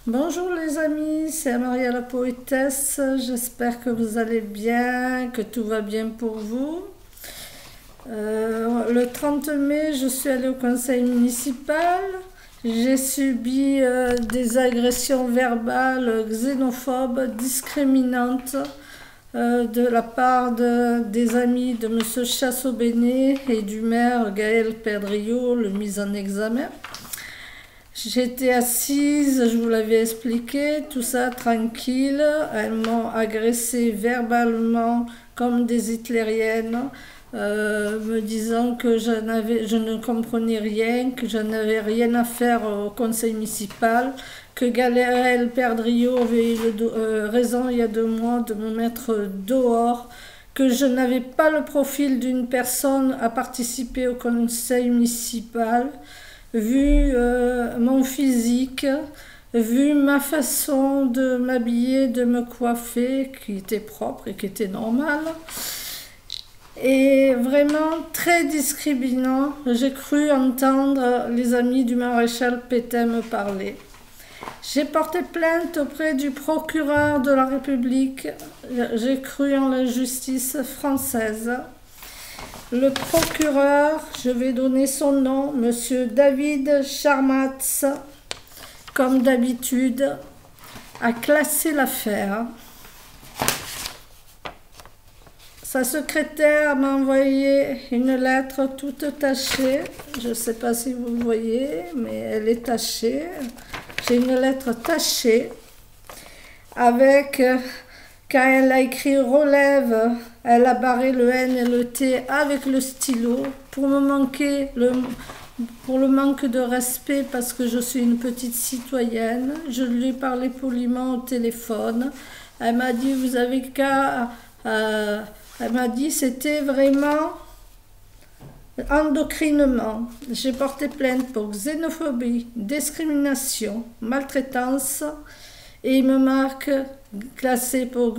Bonjour les amis, c'est Maria la poétesse, j'espère que vous allez bien, que tout va bien pour vous. Le 30 mai, je suis allée au conseil municipal, j'ai subi des agressions verbales xénophobes, discriminantes de la part des amis de M. Chassot-Bénet et du maire Gaël Perdriau, le mis en examen. J'étais assise, je vous l'avais expliqué, tout ça tranquille. Elles m'ont agressée verbalement comme des hitlériennes, me disant que je ne comprenais rien, que je n'avais rien à faire au conseil municipal, que Gaël Perdriau avait eu raison il y a 2 mois de me mettre dehors, que je n'avais pas le profil d'une personne à participer au conseil municipal, vu mon physique, vu ma façon de m'habiller, de me coiffer, qui était propre et qui était normale. Et vraiment très discriminant, j'ai cru entendre les amis du maréchal Pétain me parler. J'ai porté plainte auprès du procureur de la République, j'ai cru en la justice française. Le procureur, je vais donner son nom, Monsieur David Charmatz, comme d'habitude, a classé l'affaire. Sa secrétaire m'a envoyé une lettre toute tachée. Je ne sais pas si vous voyez, mais elle est tachée. J'ai une lettre tachée avec... Quand elle a écrit relève, elle a barré le N et le T avec le stylo pour le manque de respect parce que je suis une petite citoyenne. Je lui ai parlé poliment au téléphone. Elle m'a dit vous avez qu'à... elle m'a dit c'était vraiment endocrinement. J'ai porté plainte pour xénophobie, discrimination, maltraitance et il me marque classé pour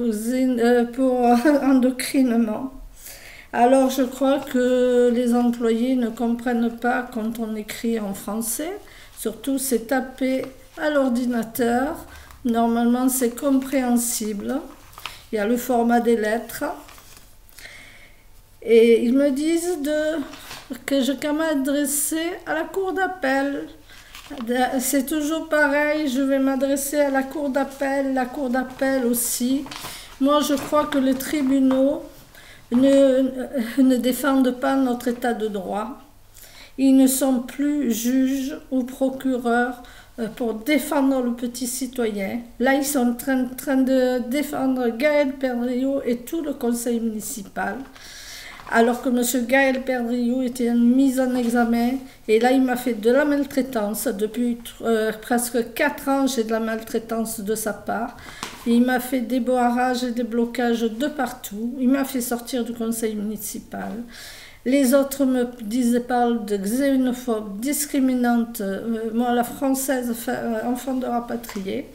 endocrinement. Alors je crois que les employés ne comprennent pas quand on écrit en français, surtout c'est tapé à l'ordinateur, normalement c'est compréhensible, il y a le format des lettres, et ils me disent que je peux m'adresser à la cour d'appel. C'est toujours pareil, je vais m'adresser à la cour d'appel aussi. Moi, je crois que les tribunaux ne défendent pas notre état de droit. Ils ne sont plus juges ou procureurs pour défendre le petit citoyen. Là, ils sont en train de défendre Gaël Perdriau et tout le conseil municipal. Alors que M. Gaël Perdriau était mis en examen, et là il m'a fait de la maltraitance, depuis presque 4 ans j'ai de la maltraitance de sa part, et il m'a fait des barrages et des blocages de partout, il m'a fait sortir du conseil municipal. Les autres me parlent de xénophobe, discriminante, moi la française, enfant de rapatrié.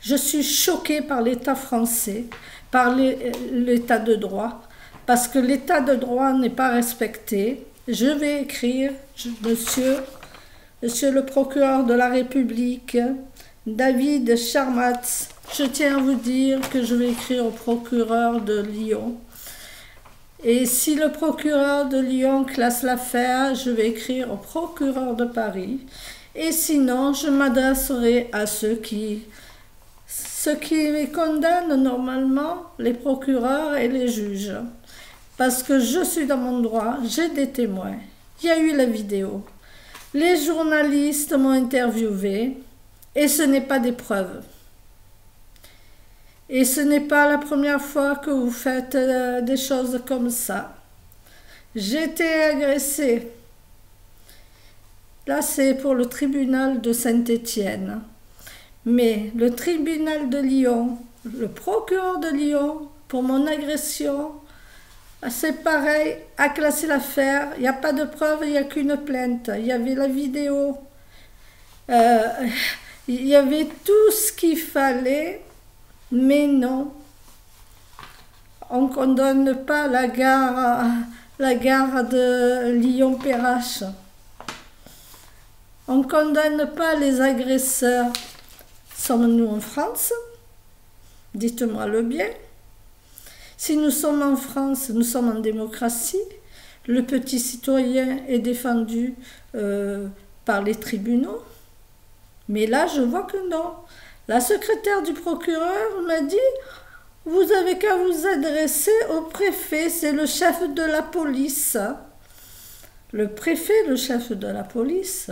Je suis choquée par l'État français, par l'État de droit, parce que l'état de droit n'est pas respecté. Je vais écrire, monsieur le procureur de la République, David Charmatz, je tiens à vous dire que je vais écrire au procureur de Lyon. Et si le procureur de Lyon classe l'affaire, je vais écrire au procureur de Paris. Et sinon, je m'adresserai à ceux qui condamnent normalement, les procureurs et les juges. Parce que je suis dans mon droit, j'ai des témoins. Il y a eu la vidéo. Les journalistes m'ont interviewé et ce n'est pas des preuves. Et ce n'est pas la première fois que vous faites des choses comme ça. J'ai été agressée. Là, c'est pour le tribunal de Saint-Étienne. Mais le tribunal de Lyon, le procureur de Lyon, pour mon agression, c'est pareil, a classé l'affaire, il n'y a pas de preuve, il n'y a qu'une plainte. Il y avait la vidéo, il y avait tout ce qu'il fallait, mais non. On ne condamne pas la gare de Lyon-Perrache. On ne condamne pas les agresseurs. Sommes-nous en France? Dites-moi le bien. Si nous sommes en France, nous sommes en démocratie. Le petit citoyen est défendu par les tribunaux. Mais là, je vois que non. La secrétaire du procureur m'a dit « Vous avez qu'à vous adresser au préfet, c'est le chef de la police. » Le préfet, le chef de la police.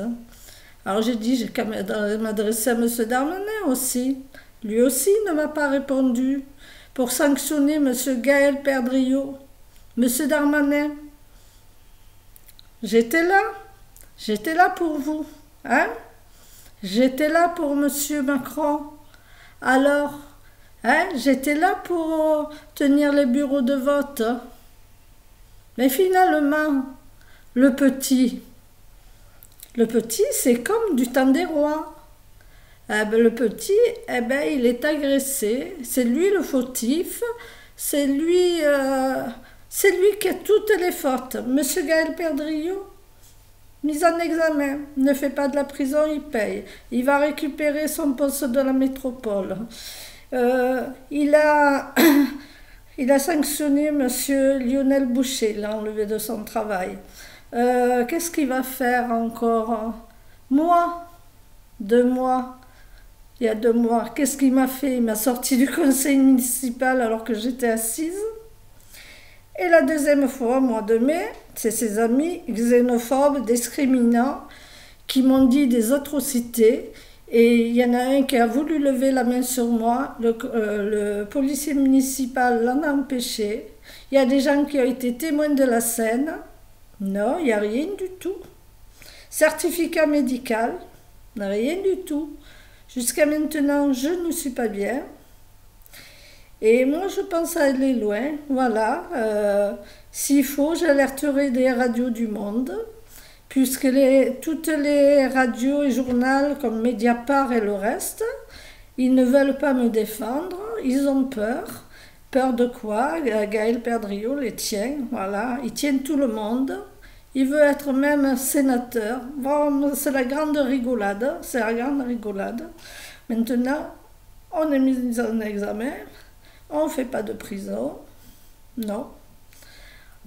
Alors j'ai dit « J'ai qu'à m'adresser à M. Darmanin aussi. » Lui aussi ne m'a pas répondu pour sanctionner M. Gaël Perdriau. M. Darmanin, j'étais là pour vous, hein? J'étais là pour M. Macron. Alors, hein, j'étais là pour tenir les bureaux de vote. Mais finalement, le petit, c'est comme du temps des rois. Le petit, il est agressé. C'est lui le fautif. C'est lui qui a toutes les fautes. Monsieur Gaël Perdriau, mise en examen, ne fait pas de la prison, il paye. Il va récupérer son poste de la métropole. Il a sanctionné monsieur Lionel Boucher, l'a enlevé de son travail. Qu'est-ce qu'il va faire encore? Moi, 2 mois. Il y a 2 mois, qu'est-ce qu'il m'a fait? Il m'a sorti du conseil municipal alors que j'étais assise. Et la deuxième fois, au mois de mai, c'est ses amis xénophobes, discriminants, qui m'ont dit des atrocités. Et il y en a un qui a voulu lever la main sur moi. Le policier municipal l'en a empêché. Il y a des gens qui ont été témoins de la scène. Non, il n'y a rien du tout. Certificat médical, rien du tout. Jusqu'à maintenant, je ne suis pas bien. Et moi, je pense à aller loin. Voilà. S'il faut, j'alerterai des radios du monde, puisque toutes les radios et journaux comme Mediapart et le reste, ils ne veulent pas me défendre. Ils ont peur. Peur de quoi? Gaël Perdriau les tient. Voilà. Il tient tout le monde. Il veut être même sénateur. Bon, c'est la grande rigolade. C'est la grande rigolade. Maintenant, on est mis en examen. On ne fait pas de prison. Non.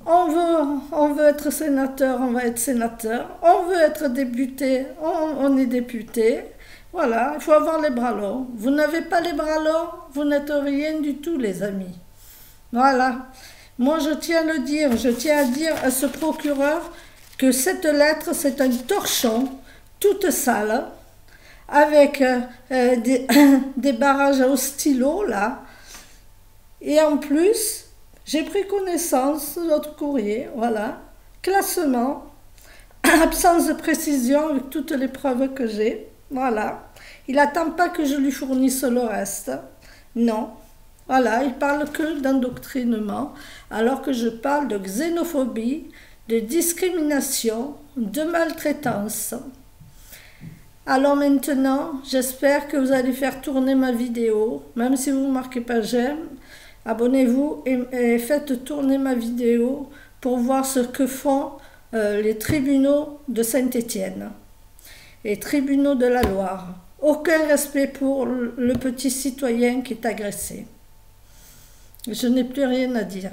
On veut être sénateur, on va être sénateur. On veut être député, on est député. Voilà, il faut avoir les bras longs. Vous n'avez pas les bras longs, vous n'êtes rien du tout, les amis. Voilà. Moi, je tiens à dire à ce procureur que cette lettre, c'est un torchon, toute sale, avec des barrages au stylo, là. Et en plus, j'ai pris connaissance de votre courrier, voilà. Classement, absence de précision avec toutes les preuves que j'ai, voilà. Il n'attend pas que je lui fournisse le reste, non. Voilà, il parle que d'endoctrinement, alors que je parle de xénophobie, de discrimination, de maltraitance. Alors maintenant, j'espère que vous allez faire tourner ma vidéo, même si vous ne marquez pas j'aime, abonnez-vous et faites tourner ma vidéo pour voir ce que font les tribunaux de Saint-Étienne, les tribunaux de la Loire. Aucun respect pour le petit citoyen qui est agressé. Je n'ai plus rien à dire.